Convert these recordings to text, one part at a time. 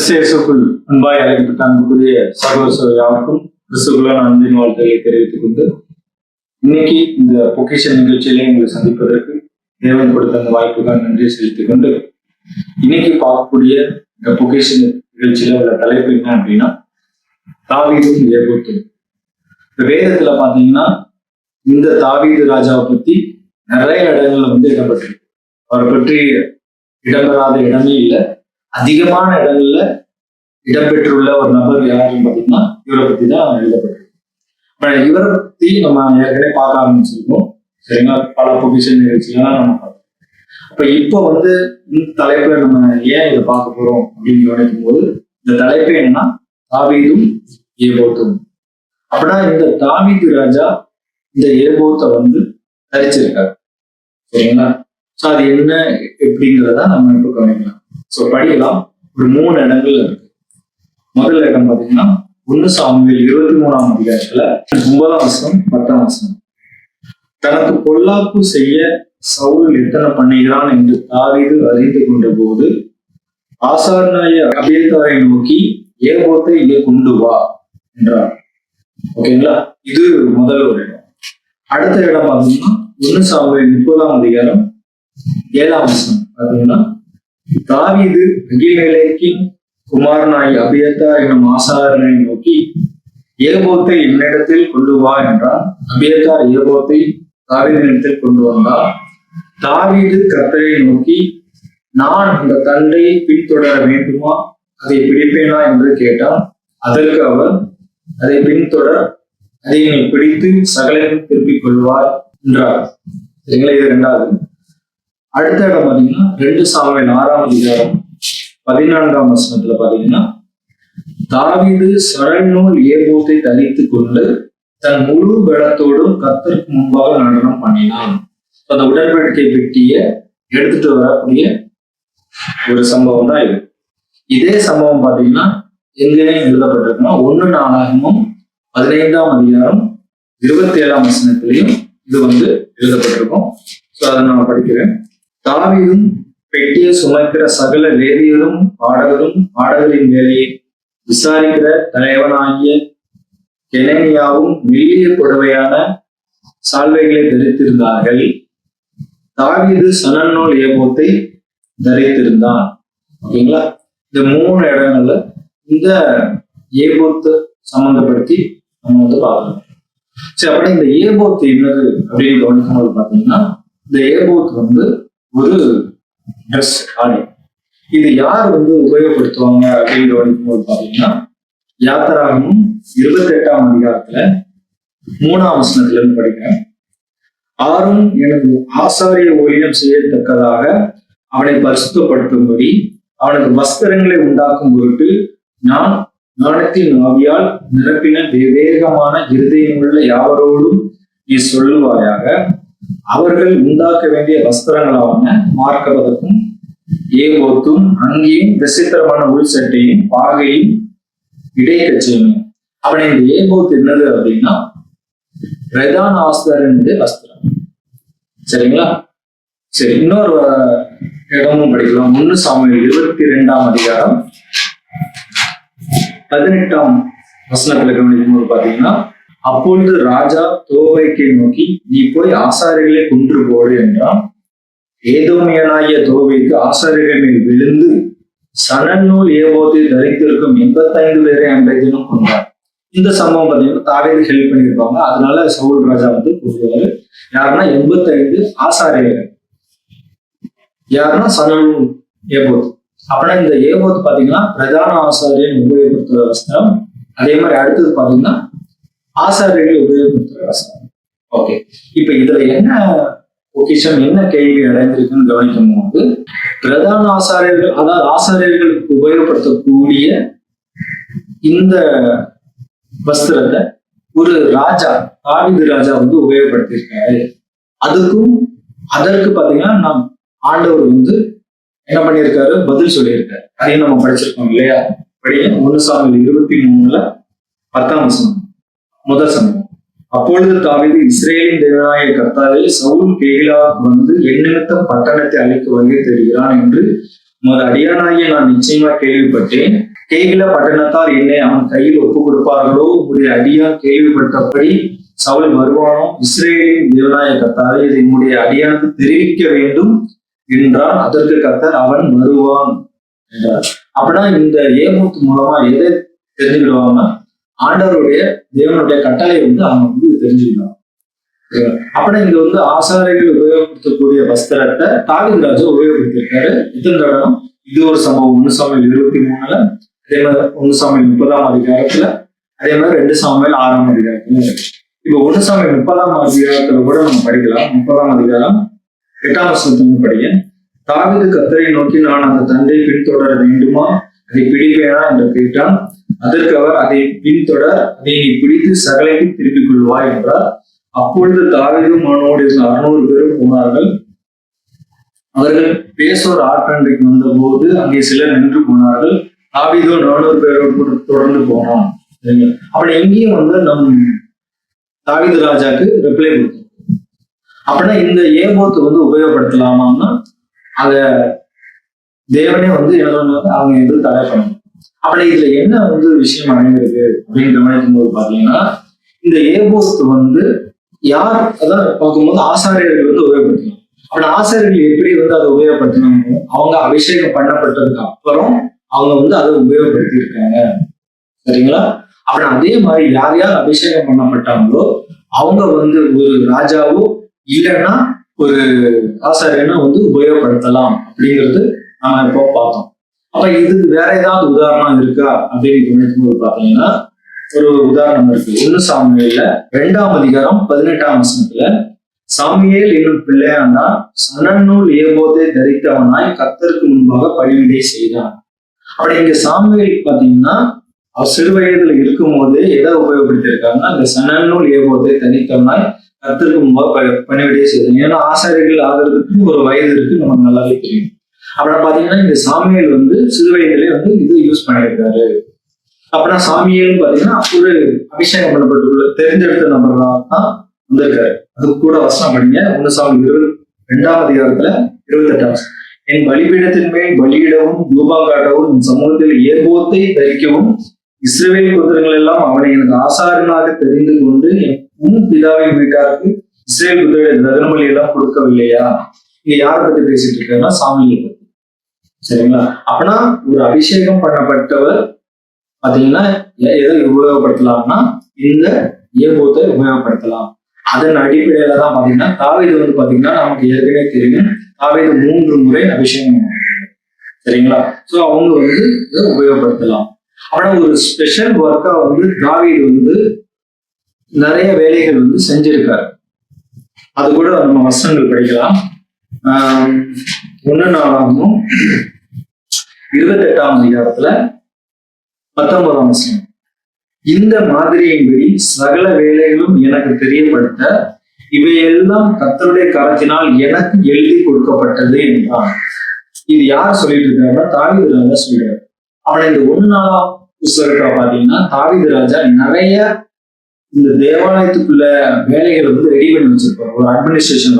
கிறிஸ்துக்குள் அன்பாய் அழைக்கப்பட்ட அன்புக்குரிய சகோதர யாருக்கும் கிறிஸ்துக்குள்ள அன்பின் வாழ்த்துக்களை தெரிவித்துக் கொண்டு இன்னைக்கு இந்த பொக்கிஷன் நிகழ்ச்சியிலே எங்களை சந்திப்பதற்கு தேவன் கொடுத்த அந்த வாய்ப்புகள் நன்றி செலுத்திக் கொண்டு இன்னைக்கு பார்க்கக்கூடிய இந்த பொக்கிஷன் நிகழ்ச்சியில உள்ள தலைப்பு என்ன அப்படின்னா தாவீதும் ஏபோத்தும். இந்த வேதத்துல பாத்தீங்கன்னா இந்த தாவீது ராஜாவை பத்தி நிறைய இடங்கள்ல இடம்பெற்றிருக்கு. அவரை பற்றி இடம்பெறாத இடமே இல்லை. அதிகமான இடங்கள்ல இடம்பெற்றுள்ள ஒரு நபர் யாருன்னு பாத்தீங்கன்னா இவரை பத்தி தான் எழுதப்பட்டிருக்கு. இவரை பத்தி நம்ம ஏற்கனவே பார்க்க ஆரம்பிச்சிருக்கோம். சரிங்களா? பல பொக்கிஷன் நிகழ்ச்சிகள்லாம் நம்ம பார்த்தோம். அப்ப இப்போ இந்த தலைப்புல நம்ம ஏன் இதை பார்க்க போறோம் அப்படின்னு கவனிக்கும் போது இந்த தலைப்பு என்னன்னா தாவீதும் ஏபோத்தும். அப்படின்னா இந்த தாவீது ராஜா இந்த ஏபோத்தை தரிச்சிருக்காரு. சரிங்களா? சோ அது என்ன எப்படிங்கிறத நம்ம இப்போ கவனிக்கலாம். சோ படிக்கலாம். ஒரு 3 இடங்கள்ல இருக்கு. முதல் இடம் பாத்தீங்கன்னா 1 சாமுவேல் 23ஆம் அதிகாரத்துல 9ஆம் வசனம் 10ஆம் வசனம். தனக்கு பொல்லாப்பு செய்ய சவுல் எத்தனை பண்ணுகிறான் என்று தாவீது அறிந்து கொண்ட போது ஆசாரியனாகிய அபியத்தாரை நோக்கி ஏபோத்தை இங்கே கொண்டு வா என்றார். ஓகேங்களா? இது முதல் ஒரு இடம். அடுத்த இடம் பாத்தீங்கன்னா 1 சாமுவேல் 30ஆம் அதிகாரம் 7ஆம் வசனம் பாத்தீங்கன்னா தாவீது அகிமெலேக்கின் குமாரனாய் அபியத்தார் என்னும் ஆசாரியனை நோக்கி ஏபோத்தை என்னிடத்தில் கொண்டு வா என்றான். அபியத்தார் ஏபோத்தை தாவீதினிடத்தில் கொண்டு வந்தார். தாவீது கர்த்தரை நோக்கி நான் அந்த தண்டையை பின்தொடர வேண்டுமா, அதை பிடிப்பேனா என்று கேட்டான். அதற்கு அவர் அதை பின்தொடர், அதை நீ பிடித்து சகலையும் திருப்பிக் கொள்வாய் என்றார். சரிங்களா? இது 2வது. அடுத்த இடம் பாத்தீங்கன்னா 2 சாமுவேல் 6ஆம் அதிகாரம் 14ஆம் வசனத்துல பாத்தீங்கன்னா தாவீது சரல் நூல் ஏபோத்தை தரித்துக் கொண்டு தன் முழு பலத்தோடும் கர்த்தருக்கு முன்பாக நடனம் பண்ணினான். அந்த உடன்படிக்கை பெட்டிய எடுத்துட்டு வரக்கூடிய ஒரு சம்பவம் தான் இது. இதே சம்பவம் பாத்தீங்கன்னா எங்கேயும் எழுதப்பட்டிருக்குன்னா 1 நாளாகமும் 15ஆம் அதிகாரம் 27ஆம் வசனத்திலையும் இது எழுதப்பட்டிருக்கும். சோ அதை நான் படிக்கிறேன். தாவீதும் பெட்டியை சுமக்கிற சகல லேவியரும் பாடகரின் வேலையை விசாரிக்கிற தலைவனாகிய கெனனியாவும் மெல்லிய புடவையான சால்வைகளை தரித்திருந்தார்கள். தாவீது சணல் நூல் ஏபோத்தை தரித்திருந்தான். ஓகேங்களா? இந்த 3 இடங்கள்ல இந்த ஏபோத்தை சம்பந்தப்படுத்தி நம்ம பார்க்கணும். சரி, அப்படி இந்த ஏபோத்து என்னது அப்படின்னு கவனிக்கும் போது பாத்தீங்கன்னா இந்த ஏபோத் ஒரு ட்ரெஸ் ஆடை. இது யார் உபயோகப்படுத்துவாங்க அப்படின்னு கவனிக்கும் போது பாத்தீங்கன்னா யாத்திராகமும் 28ஆம் அதிகாரத்துல 3ஆம் வசனத்துல இருந்து படிக்கிறேன். ஆரும் எனக்கு ஆசாரிய ஊழியம் செய்யத்தக்கதாக அவனை பரிசுத்தப்படுத்தும்படி அவனுக்கு வஸ்திரங்களை உண்டாக்கும் பொருட்டு நான் ஞானத்தின் ஆவியால் நிரப்பின விவேகமான இருதயமுள்ள யாவரோடும் நீ சொல்லுவாயாக. அவர்கள் உண்டாக்க வேண்டிய வஸ்திரங்களான மார்க்கபதக்கும் ஏபோத்தும் அங்கேயும் விசித்திரமான உள் சட்டையும் பாகையும் இடைக்கச்சையும். அவனை இந்த ஏபோத் என்னது அப்படின்னா பிரதான ஆசாரியனுடைய வஸ்திரம். சரிங்களா? சரி, இன்னொரு இடமும் படிக்கலாம். 1 சாமுவேல் 22ஆம் அதிகாரம் 18ஆம் வசனத்துல கவனிக்கும் போது பாத்தீங்கன்னா அப்பொழுது ராஜா தோவைக்கை நோக்கி நீ போய் ஆசாரியர்களை கொன்று போடு என்றான். ஏதோமியனாகிய தோவைக்கு ஆசாரியர்கள் மேல் விழுந்து சணல் நூல் ஏபோத்தை தரித்திருக்கும் 85 பேரை அன்றைய தினம் கொண்டார். இந்த சம்பவம் பாத்தீங்கன்னா தாவீது ஹெல்ப் பண்ணியிருப்பாங்க. அதனால சவுல் ராஜா கூறுவாரு. யாருன்னா 85 ஆசாரியர்கள். யாருன்னா சணல் நூல் ஏபோத். அப்படின்னா இந்த ஏபோத் பாத்தீங்கன்னா பிரதான ஆசாரியன் உபயோகப்படுத்துற வஸ்திரம். அதே மாதிரி அடுத்தது பாத்தீங்கன்னா ஆசாரியர்கள் உபயோகப்படுத்துற வஸ்திரம். ஓகே, இப்ப இதுல என்ன பொக்கிஷம், என்ன கேள்வி அடைந்திருக்குன்னு கவனிக்கும் போது பிரதான ஆசாரியர்கள், அதாவது ஆசாரியர்களுக்கு உபயோகப்படுத்தக்கூடிய இந்த வஸ்திரத்தை ஒரு ராஜா தாவீது ராஜா உபயோகப்படுத்தியிருக்காரு. அதுக்கும் அதற்கு பாத்தீங்கன்னா நம் ஆண்டவர் என்ன பண்ணியிருக்காரு, பதில் சொல்லியிருக்காரு. அதையும் நம்ம படிச்சிருக்கோம் இல்லையா? படிங்க. 1 சாமுவேல் 23ல 10ஆம் வசனம் முதல் சம்பவம். அப்பொழுது தாவீது இஸ்ரேலின் தேவனாகிய கர்த்தாவே சவுல் கேகிலாவுக்கு என் நிமித்தம் பட்டணத்தை அழிக்க வருகை தருகிறான் என்று உமது அடியானாகிய நான் நிச்சயமா கேள்விப்பட்டேன். கேகில பட்டணத்தார் என்னை அவன் கையில் ஒப்பு கொடுப்பார்களோ, உடைய அடியான் கேள்விப்பட்டபடி சவுல் வருவானோ, இஸ்ரேலின் தேவனாய கர்த்தாவே இதை உடைய அடியானுக்கு தெரிவிக்க வேண்டும் என்றான். அதற்கு கர்த்தர் அவன் வருவான் என்றார். அப்படின்னா இந்த ஏமோத் மூலமா எதை தெரிஞ்சுக்கிடுவாங்கன்னா, ஆண்டவருடைய தேவனுடைய கட்டளை அவங்க தெரிஞ்சுக்கிடுவாங்க. அப்படின்னா இங்க ஆசாரிகள் உபயோகப்படுத்தக்கூடிய வஸ்திரத்தை தாவீது ராஜா உபயோகப்படுத்திருக்காரு. எத்தனை தடவை? இது ஒரு சம்பவம் 1 சாமுவேல் 23, அதே மாதிரி 1 சாமுவேல் 30ஆம் அதிகாரத்துல, அதே மாதிரி 2 சாமுவேல் 6ஆம் அதிகாரத்துல. இப்ப 1 சாமுவேல் 30ஆம் அதிகாரத்துல கூட நம்ம படிக்கலாம். 30ஆம் அதிகாரம் 8ஆம் வசனத்துல படிக்க, தாவீது கர்த்தரை நோக்கி, நான் அந்த தந்தை பின்தொடர வேண்டுமா, அதை பிடிப்பேனா என்று கேட்டான். அதற்கு அவர், அதை பின்தொடர், அதை நீ பிடித்து சகலையும் திருப்பிக் கொள்வாய் என்றார். அப்பொழுது தாவீதும் அவனோடு 600 பேரும் போனார்கள். அவர்கள் பேசோர் ஆற்றண்டைக்கு வந்த போது அங்கே சிலர் நின்று போனார்கள். தாவீதோ 400 பேரோடு தொடர்ந்து போனான். அப்படி எங்கேயும் நம் தாவீது ராஜாக்கு ரிப்ளை கொடுத்தோம். அப்படின்னா இந்த ஏபோத்து உபயோகப்படுத்தலாமான்னா அத தேவனே அவங்க எதிர்த்து தடை பண்ணணும். அப்படி இதுல என்ன விஷயம் அடைந்திருக்கு அப்படின்னு கவனிக்கும் போது பாத்தீங்கன்னா, இந்த ஏபோத்து யார் அதான் பார்க்கும்போது ஆசாரியர்கள் உபயோகப்படுத்தலாம். அப்படி ஆசாரியர்கள் எப்படி அதை உபயோகப்படுத்தினாங்க, அவங்க அபிஷேகம் பண்ணப்பட்டதுக்கு அப்புறம் அவங்க அதை உபயோகப்படுத்தி இருக்காங்க. சரிங்களா? அப்படி அதே மாதிரி யார் யார் அபிஷேகம் பண்ணப்பட்டாங்களோ அவங்க ஒரு ராஜாவோ இல்லைன்னா ஒரு ஆசாரியனா உபயோகப்படுத்தலாம் அப்படிங்கிறது நம்ம இப்போ பார்த்தோம். அப்ப இதுக்கு வேற ஏதாவது உதாரணம் இருக்கா அப்படின்னு கவனிக்கும் போது பாத்தீங்கன்னா, ஒரு உதாரணம் இருக்கு. 1 சாமுவேல்ல 2ஆம் அதிகாரம் 18ஆம் வசனத்துல, சாமுவேல் என்னும் பிள்ளையானா சணநூல் ஏபோத்தை தரித்தவனாய் கர்த்தருக்கு முன்பாக பணிவிடை செய்தான். அப்படி இங்க சாமுவேல் பாத்தீங்கன்னா அவர் சிறு வயதுல இருக்கும் போது எதை உபயோகப்படுத்தி இருக்காங்கன்னா, அந்த சணநூல் ஏபோத்தை தரித்தவனாய் கர்த்தருக்கு முன்பாக பணிவிடை செய்தான். ஏன்னா ஆசாரியர்கள் ஆகிறதுக்கு ஒரு வயது இருக்கு, நமக்கு நல்லாவே தெரியும். அப்படின்னா பாத்தீங்கன்னா இந்த சாமுவேல் சிறு வயதுலேயே இது யூஸ் பண்ணியிருக்காரு. அப்படின்னா சாமியேல்னு பாத்தீங்கன்னா ஒரு அபிஷேகம் பண்ணப்பட்டுள்ள தெரிஞ்செடுத்த நபர் தான் வந்திருக்காரு. அது கூட வசனம் படிங்க. 1 சாமுவேல் 2ஆம் அதிகாரத்துல 28. என் பலிபீடத்தின் மேல் பலியிடவும் தூபம் காட்டவும் என் சமூகத்தில் ஏபோத்தை தரிக்கவும் இஸ்ரவேல் குதிரைகள் எல்லாம் அவனை எனக்கு ஆசாரியனாக தெரிந்து கொண்டு உன் பிதாவின் வீட்டாருக்கு இஸ்ரேல் குதிரை தகனபலி எல்லாம் கொடுக்கவில்லையா? இங்க யாரை பத்தி பேசிட்டு இருக்காருன்னா சாமுவேலை பத்தி. சரிங்களா? அப்படின்னா ஒரு அபிஷேகம் பண்ணப்பட்டவர் பாத்தீங்கன்னா எதை உபயோகப்படுத்தலாம்னா இந்த ஏபோத்தை உபயோகப்படுத்தலாம். அதன் அடிப்படையில தான் பாத்தீங்கன்னா தாவீது பாத்தீங்கன்னா நமக்கு ஏற்கனவே தெரியும், தாவீது 3 முறை அபிஷேகம். சரிங்களா? சோ அவங்க இதை உபயோகப்படுத்தலாம். ஆனா ஒரு ஸ்பெஷல் ஒர்க்கா தாவீது நிறைய வேலைகள் செஞ்சிருக்காரு. அது கூட நம்ம வசனங்கள் படிக்கலாம். 1 நாளாகவும் 28ஆம் அதிகாரத்துல 19ஆம் வசனம், இந்த மாதிரியின்படி சகல வேலைகளும் எனக்கு தெரியப்படுத்த இவையெல்லாம் கர்த்தருடைய கரத்தினால் எனக்கு எழுதி கொடுக்கப்பட்டது என்றான். இது யார் சொல்லிட்டு இருக்காருன்னா தாவீது ராஜா சொல்றாரு. அவனை இந்த 1 நாளாம் புத்தகத்துல பாத்தீங்கன்னா தாவீது ராஜா நிறைய இந்த தேவாலயத்துக்குள்ள வேலைகளை ரெடி பண்ணி வச்சிருப்பாரு. ஒரு அட்மினிஸ்ட்ரேஷன்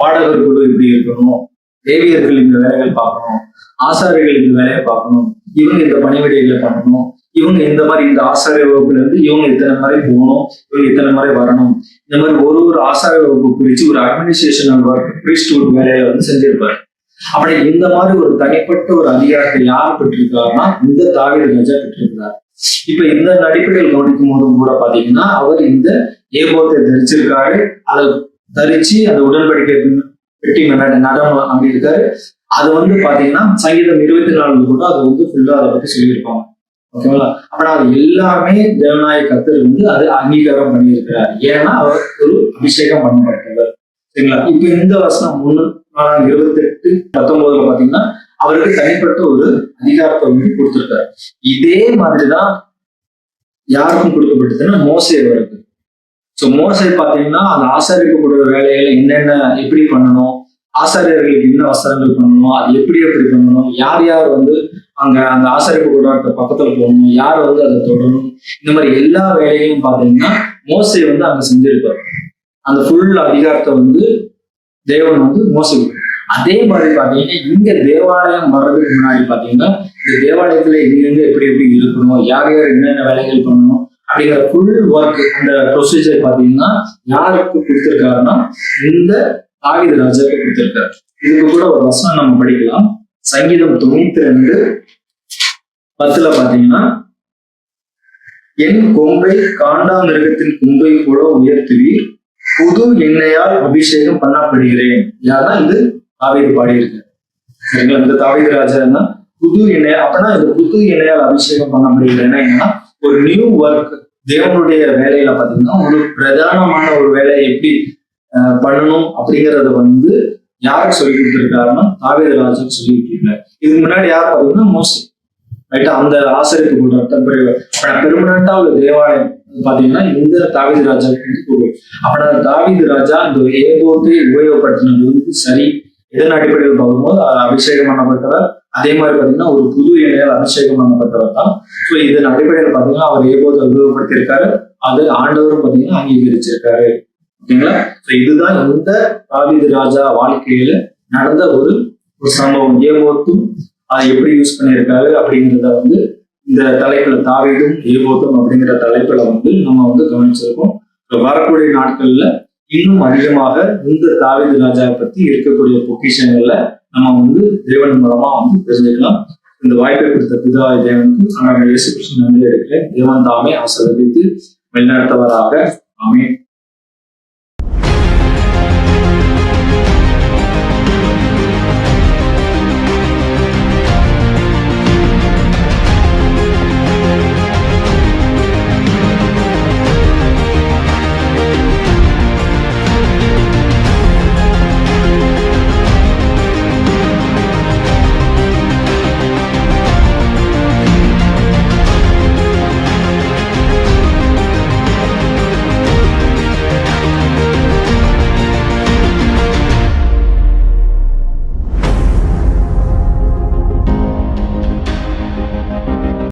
பாடகர் குழு இப்படி இருக்கணும், தேவியர்கள் இந்த வேலைகள் பார்க்கணும், ஆசாரியர்கள் இந்த வேலையை பார்க்கணும், இவங்க இந்த பணிவிடைகளை பண்ணணும், இவங்க இந்த மாதிரி இந்த ஆசாரிய வகுப்புல இருந்து இவங்க இத்தனை மாதிரி போகணும், இவங்க இத்தனை மாதிரி வரணும், இந்த மாதிரி ஒரு ஆசாரிய வகுப்பு குறிச்சு ஒரு அட்மினிஸ்ட்ரேஷன் ஒர்க் பிரிஸ்ட்ஹுட் வேலையை செஞ்சிருப்பாரு. அப்படி இந்த மாதிரி ஒரு தனிப்பட்ட ஒரு அதிகாரத்தை யார் பெற்றிருக்காருன்னா இந்த தாவீது ராஜா பெற்றிருக்கிறார். இப்ப இந்த அடிப்படையில் கவனிக்கும் போதும் கூட பாத்தீங்கன்னா அவர் இந்த ஏபோத்தை தரிச்சிருக்காரு. அதை தரிச்சு அந்த உடன்படிக்கை பெட்டி நடம் அப்படி இருக்காரு. அது பாத்தீங்கன்னா சங்கீதம் 24 கூட அது ஃபுல்லா அதை பத்தி சொல்லியிருப்பாங்க. ஓகேங்களா? அப்படின்னா அது எல்லாமே தேவநாயக கர்த்தர் அது அங்கீகாரம் பண்ணியிருக்கிறார். ஏன்னா அவர் ஒரு அபிஷேகம் பண்ணப்பட்டவர். சரிங்களா? இப்ப இந்த வசனம் 1:28-19 பாத்தீங்கன்னா அவருக்கு தனிப்பட்ட ஒரு அதிகாரத்தை கொடுத்திருக்காரு. இதே மாதிரிதான் யாருக்கும் கொடுக்கப்பட்டதுன்னா மோசே அவருக்கு. சோ மோசே பாத்தீங்கன்னா அந்த ஆசாரிக்கக்கூடிய வேலைகளை என்னென்ன எப்படி பண்ணணும், ஆசாரியர்களுக்கு என்ன வஸ்திரங்கள் பண்ணணும், அது எப்படி பண்ணணும், யார் யார் அங்க அந்த ஆசாரிப்பு கூடாரத்தை பக்கத்துல போகணும், யார் அதை தொடரணும், இந்த மாதிரி எல்லா வேலையும் பாத்தீங்கன்னா மோசே அங்க செஞ்சிருப்பாரு. அந்த ஃபுல் அதிகாரத்தை தேவன் மோசே. அதே மாதிரி பாத்தீங்கன்னா இங்க தேவாலயம் வர்றதுக்கு முன்னாடி பாத்தீங்கன்னா இந்த தேவாலயத்துல எங்கெங்க எப்படி எப்படி இருக்கணும், யார் யார் என்னென்ன வேலைகள் பண்ணணும் அப்படிங்கிற ஃபுல் ஒர்க், அந்த ப்ரொசீஜர் பாத்தீங்கன்னா யாருக்கு கொடுத்திருக்காருன்னா இந்த தாவீது ராஜாவுக்கு கொடுத்திருக்காரு. இதுக்கு கூட ஒரு வசனம் நம்ம படிக்கலாம். சங்கீதம் 92:10 பாத்தீங்கன்னா, என் கொம்பை காண்டாமிருகத்தின் கொம்பை கூட உயர்த்துவீர், புது எண்ணெயால் அபிஷேகம் பண்ணப்படுகிறேன். யாருன்னா இது தாவீது பாடியிருக்காரு. சரிங்களா? இந்த தாவீது ராஜா புது எண்ணெய், அப்படின்னா இந்த புது எண்ணெயால் அபிஷேகம் பண்ணப்படுகிறேன்னா என்னன்னா, ஒரு நியூ ஒர்க், தேவனுடைய வேலையில பாத்தீங்கன்னா ஒரு பிரதானமான ஒரு வேலையை எப்படி பண்ணணும் அப்படிங்கறத யாருக்கு சொல்லி கொடுத்திருக்காருன்னா தாவீது ராஜாவுக்கு சொல்லி கொடுத்திருக்காரு. இதுக்கு முன்னாடி யார் பாத்தீங்கன்னா மோசே, ரைட்டா? அந்த ஆசிரியப்பு கூட பெருமனண்டா உள்ள தேவாலயம் பாத்தீங்கன்னா இந்த தாவீது ராஜாவுக்கு. அப்படின்னா தாவீது ராஜா இந்த ஏபோத்தை உபயோகப்படுத்தினது சரி. இதன் அடிப்படையில் பார்க்கும்போது அபிஷேகம் பண்ணப்பட்டவர், அதே மாதிரி பாத்தீங்கன்னா ஒரு புது எண்ணெயால் அபிஷேகம் பண்ணப்பட்டவர் தான். ஸோ இதன் அடிப்படையில் பாத்தீங்கன்னா அவர் ஏபோத்தை உபயோகப்படுத்தியிருக்காரு, அது ஆண்டவரும் பாத்தீங்கன்னா அங்கீகரிச்சிருக்காரு. ஓகேங்களா? ஸோ இதுதான் இந்த தாவீது ராஜா வாழ்க்கையில நடந்த ஒரு சம்பவம். ஏபோத்தும் அதை எப்படி யூஸ் பண்ணியிருக்காரு அப்படிங்கிறத இந்த தலைப்புல, தாவீதும் ஏபோத்தும் அப்படிங்கிற தலைப்புல நம்ம கவனிச்சிருக்கோம். வரக்கூடிய நாட்கள்ல இன்னும் அதிகமாக இந்த தாவீது ராஜாவை பத்தி இருக்கக்கூடிய பொக்கிஷங்கள்ல நம்ம தேவன் மூலமா தெரிஞ்சுக்கலாம். இந்த வாய்ப்பை கொடுத்த பிதாவாகிய தேவனுக்கு ஆனால் இயேசு கிறிஸ்து நன்றி எடுக்கிறேன். தேவன் தாமே ஆசீர்வதித்து வழிநடத்துவராக. ஆமென்.